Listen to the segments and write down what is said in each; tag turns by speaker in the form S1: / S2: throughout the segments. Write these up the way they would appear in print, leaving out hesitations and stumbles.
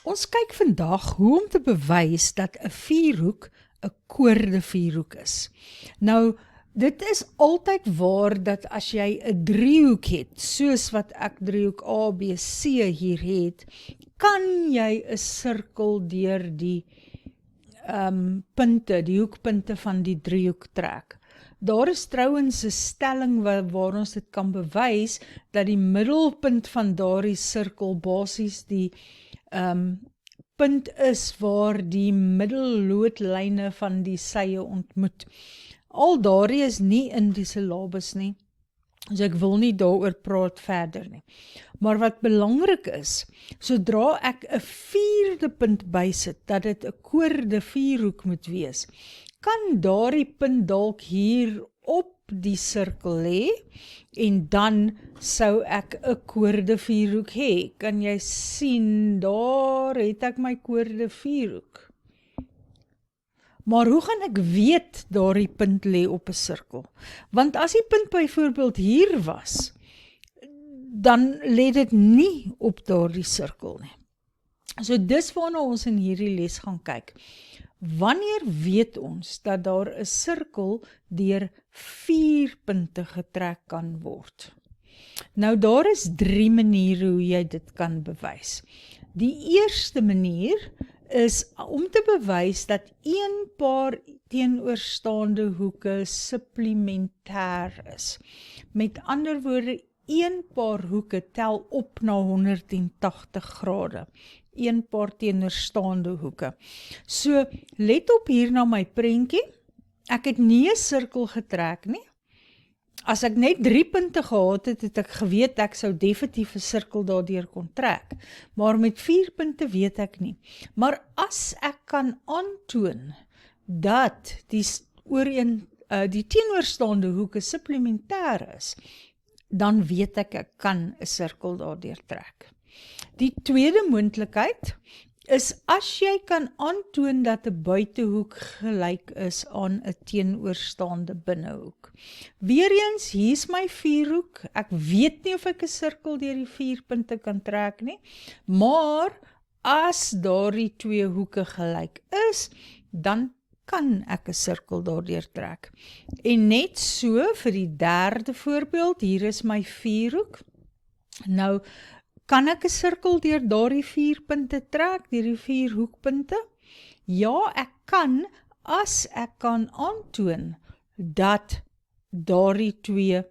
S1: Ons kyk vandag hoe om te bewys dat 'n vierhoek 'n koorde vierhoek is. Nou, dit is altyd waar dat as jy 'n driehoek het, soos wat ek driehoek A, B, C hier het, kan jy 'n sirkel deur die punte, die hoekpunte van die driehoek trek. Daar is trouwens 'n stelling waar ons dit kan bewys, dat die middelpunt van daardie sirkel basies die punt is waar die middelloodlyne van die sye ontmoet. Al daardie is nie in die syllabus nie, so ek wil nie daaroor praat verder nie. Maar wat belangrik is, sodra ek 'n vierde punt bysit, dat dit 'n koorde vierhoek moet wees, kan daardie punt dalk hier op die sirkel lê, en dan sou ek 'n koorde vierhoek hê. Kan jy sien, daar het ek my koorde vierhoek. Maar hoe gaan ek weet daardie punt lê op 'n sirkel? Want as die punt byvoorbeeld hier was, dan lê dit nie op daardie sirkel nie. So dis waarna ons in hierdie les gaan kyk. Wanneer weet ons dat daar 'n sirkel deur 4 punte getrek kan word? Nou, daar is 3 maniere hoe jy dit kan bewys. Die eerste manier is om te bewys dat een paar teenoorstaande hoeke supplementêr is. Met ander woorde, een paar hoeke tel op na 180 grade. Een paar teenoorstaande hoeke. So, let op hier na my prentjie. Ek het nie 'n sirkel getrek nie. As ek net 3 punte gehad het, het ek geweet ek sou definitief 'n sirkel daardeur kon trek. Maar met 4 punte weet ek nie. Maar as ek kan aantoon dat die teenoorstaande hoeke supplementêr is, dan weet ek kan 'n sirkel daardeur trek. Die tweede moontlikheid is as jy kan aantoon dat 'n buitehoek gelyk is aan 'n teenoorstaande binnehoek. Weereens, hier is my vierhoek. Ek weet nie of ek 'n sirkel deur die 4 punte kan trek nie, maar as daardie 2 hoeke gelyk is, dan kan ek 'n sirkel daardeur trek. En net so vir die derde voorbeeld, hier is my vierhoek. Nou, kan ek 'n sirkel deur daardie 4 punte trek, deur die 4 hoekpunte? Ja, ek kan, as ek kan aantoon dat daardie 2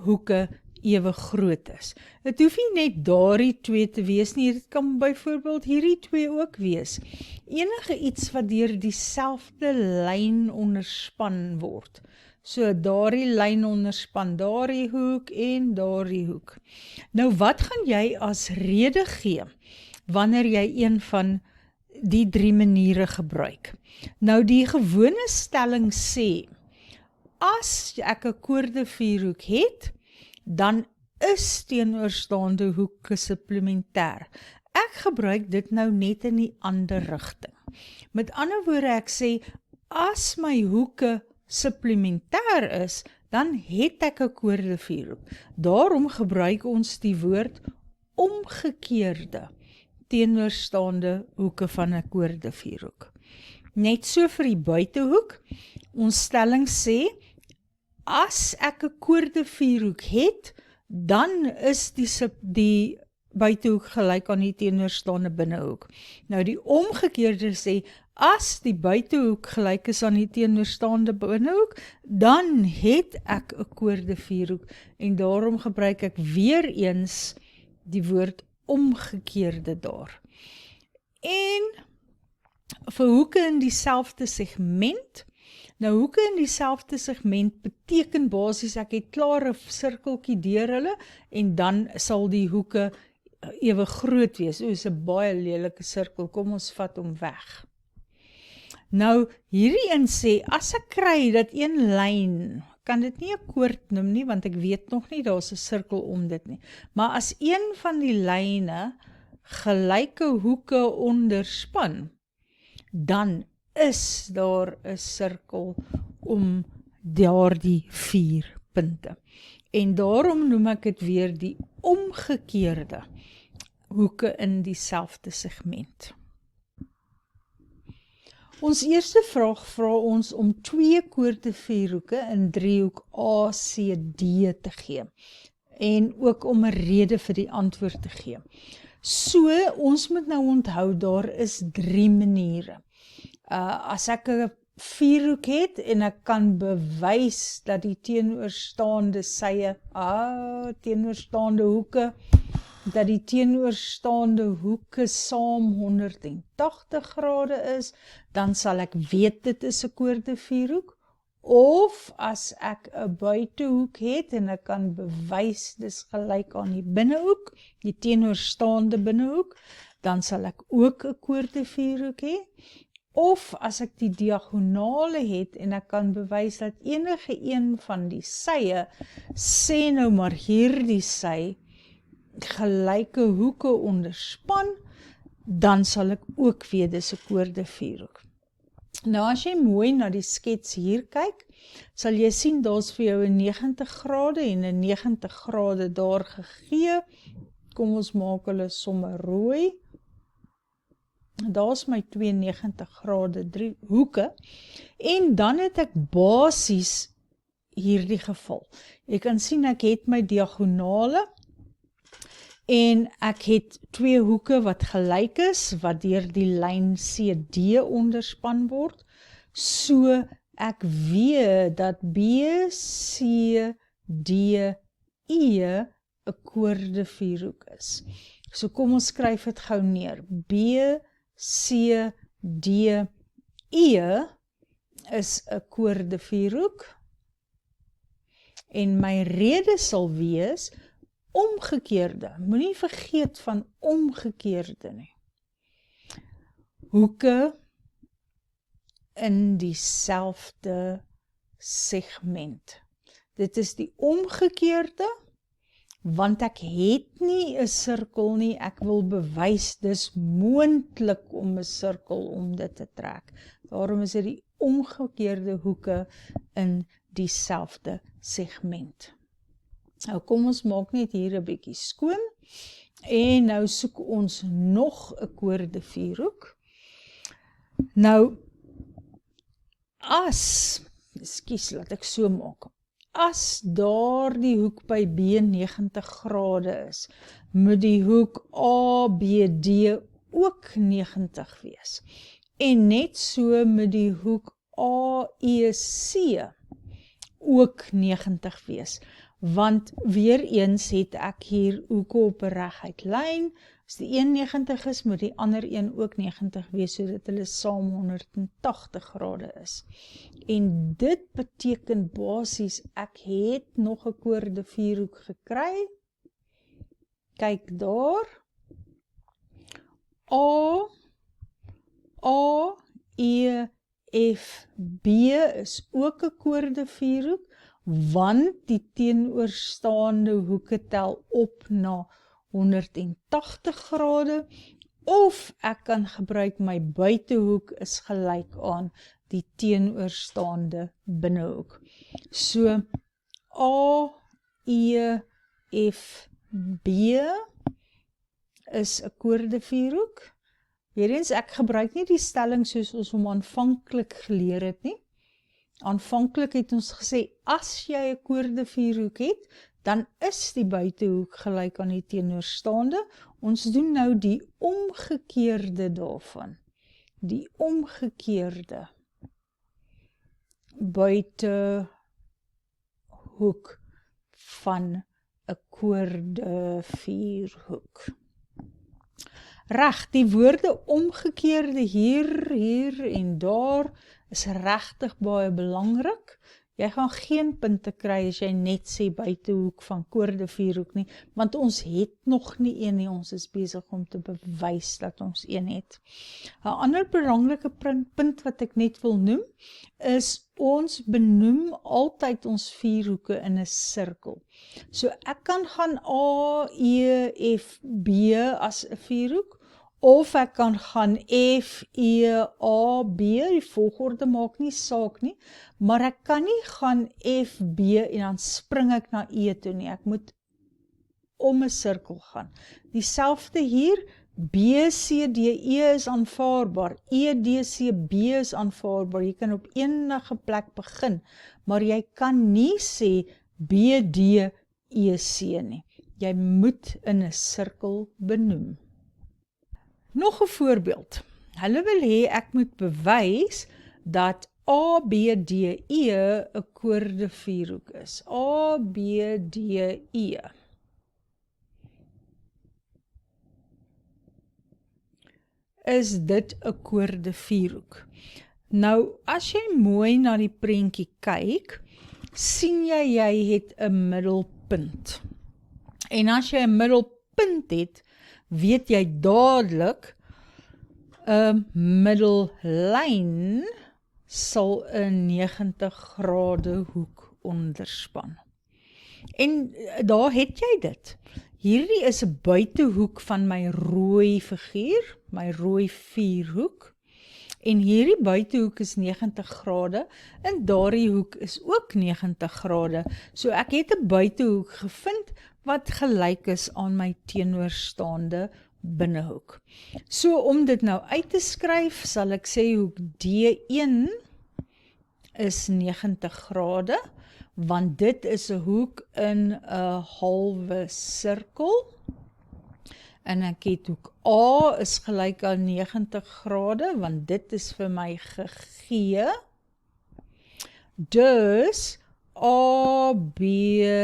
S1: hoeke ewe groot is. Dit hoef nie net daardie 2 te wees nie, dit kan byvoorbeeld hierdie 2 ook wees. Enige iets wat deur dieselfde lyn onderspan word. So daardie lyn onderspan daardie hoek en daardie hoek. Nou, wat gaan jy as rede gee wanneer jy een van die 3 maniere gebruik? Nou, die gewone stelling sê, as ek 'n koorde vierhoek het, dan is teenoorstaande hoeke supplementêr. Ek gebruik dit nou net in die ander rigting. Met ander woorde, ek sê, as my hoeke supplementêr is, dan het ek 'n koorde vierhoek. Daarom gebruik ons die woord omgekeerde teenoorstaande hoeke van 'n koorde vierhoek. Net so vir die buitehoek. Ons stelling sê, as ek 'n koorde vierhoek het, dan is die buitehoek gelyk aan die teenoorstaande binnehoek. Nou, die omgekeerde sê, as die buitehoek gelyk is aan die teenoorstaande binnehoek, dan het ek 'n koorde vierhoek, en daarom gebruik ek weer eens die woord omgekeerde daar. En vir hoeke in dieselfde segment, nou hoeke in dieselfde segment beteken basies ek het klaar 'n sirkeltjie deur hulle, en dan sal die hoeke ewe groot wees. Is 'n baie lelike sirkel, kom ons vat hom weg. Nou, hierdie een sê, as ek kry dat een lyn, kan dit nie 'n koord noem nie, want ek weet nog nie, daar's 'n sirkel om dit nie. Maar as een van die lyne gelyke hoeke onderspan, dan is daar 'n sirkel om daardie 4 punte. En daarom noem ek dit weer die omgekeerde hoeke in dieselfde segment. Ons eerste vraag vra ons om 2 koordevierhoeke in driehoek ACD te gee en ook om 'n rede vir die antwoord te gee. So, ons moet nou onthou, daar is 3 maniere. As ek 'n vierhoek het en ek kan bewys dat die teenoorstaande sye, teenoorstaande hoeke, dat die teenoorstaande hoeke saam 180 grade is, dan sal ek weet dit is 'n koordevierhoek. Of as ek 'n buitehoek het en ek kan bewys dis gelyk aan die binnehoek, die teenoorstaande binnehoek, dan sal ek ook 'n koordevierhoek hê. Of as ek die diagonale het en ek kan bewys dat enige een van die sye, sê nou maar hierdie sy, gelyke hoeke onderspan, dan sal ek ook weet dis 'n koordevierhoek. Nou as jy mooi na die skets hier kyk, sal jy sien daar's vir jou 'n 90 grade en 'n 90 grade daar gegee. Kom ons maak hulle sommer rooi. Daar's my 92 grade 3 hoeke. En dan het ek basies hierdie geval. Jy kan sien ek het my diagonale en ek het 2 hoeke wat gelyk is, wat deur die lyn CD onderspan word. So ek weet dat BCDE 'n koordevierhoek is. So kom ons skryf dit gou neer. BCDE is 'n koordevierhoek. En my rede sal wees omgekeerde. Moenie vergeet van omgekeerde nie. Hoeke in dieselfde segment. Dit is die omgekeerde, want ek het nie 'n sirkel nie, ek wil bewys dis moontlik om 'n sirkel om dit te trek. Daarom is dit die omgekeerde hoeke in dieselfde segment. Nou kom ons maak net hier 'n bietjie skoon, en nou soek ons nog 'n koordevierhoek. Nou, laat ek so maak, as daar die hoek by B 90 grade is, moet die hoek ABD ook 90 wees. En net so moet die hoek AEC ook 90 wees. Want weer eens het ek hier hoeke op 'n reguit lyn. As die een 90 is, moet die ander een ook 90 wees, sodat hulle saam 180 grade is. En dit beteken basies, ek het nog 'n koordevierhoek gekry. Kyk daar. AEFB is ook 'n koordevierhoek, want die teenoorstaande hoeke tel op na 180 grade, of ek kan gebruik my buitehoek is gelyk aan die teenoorstaande binnehoek. So, AEFB is 'n koordevierhoek. Weereens, ek gebruik nie die stelling soos ons hom aanvanklik geleer het nie. Aanvanklik het ons gesê, as jy 'n koordevierhoek het, dan is die buitehoek gelyk aan die teenoorstaande. Ons doen nou die omgekeerde daarvan. Die omgekeerde buitehoek van 'n koordevierhoek. Reg, die woorde omgekeerde hier en daar is regtig baie belangrik. Jy gaan geen punte kry as jy net sê buitehoek van koordevierhoek nie, want ons het nog nie een nie, ons is besig om te bewys dat ons een het. 'n ander belangrike punt wat ek net wil noem, is ons benoem altyd ons vierhoeke in 'n sirkel. So ek kan gaan AEFB as 'n vierhoek, of ek kan gaan FEAB, die volgorde maak nie saak nie, maar ek kan nie gaan FB en dan spring ek na E toe nie. Ek moet om 'n sirkel gaan. Dieselfde hier, BCDE is aanvaarbaar, EDCB is aanvaarbaar, jy kan op enige plek begin, maar jy kan nie sê BDEC nie. Jy moet in 'n sirkel benoem. Nog 'n voorbeeld. Hulle wil hê ek moet bewys dat ABDE 'n koorde vierhoek is. ABDE. Is dit 'n koorde vierhoek? Nou, as jy mooi na die prentjie kyk, sien jy het 'n middelpunt. En as jy 'n middelpunt het, weet jy dadelik 'n middellyn sal 'n 90 grade hoek onderspan. En daar het jy dit. Hierdie is 'n buitehoek van my rooi figuur, my rooi vierhoek. En hierdie buitehoek is 90 grade en daardie hoek is ook 90 grade. So ek het 'n buitehoek gevind wat gelyk is aan my teenoorstaande binnehoek. So om dit nou uit te skryf, sal ek sê hoek D1 is 90 grade, want dit is 'n hoek in 'n halwe sirkel. En ek het hoek A is gelyk aan 90 grade, want dit is vir my gegee. Dus ABDE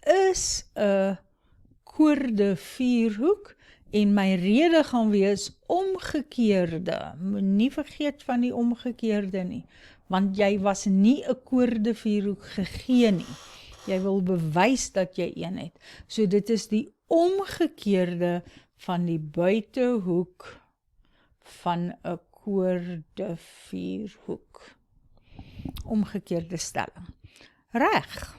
S1: is 'n koorde vierhoek en my rede gaan wees omgekeerde. Moenie vergeet van die omgekeerde nie, want jy was nie 'n koorde vierhoek gegee nie. Jy wil bewys dat jy een het. So dit is die omgekeerde van die buitehoek van 'n koorde vierhoek. Omgekeerde stelling. Reg.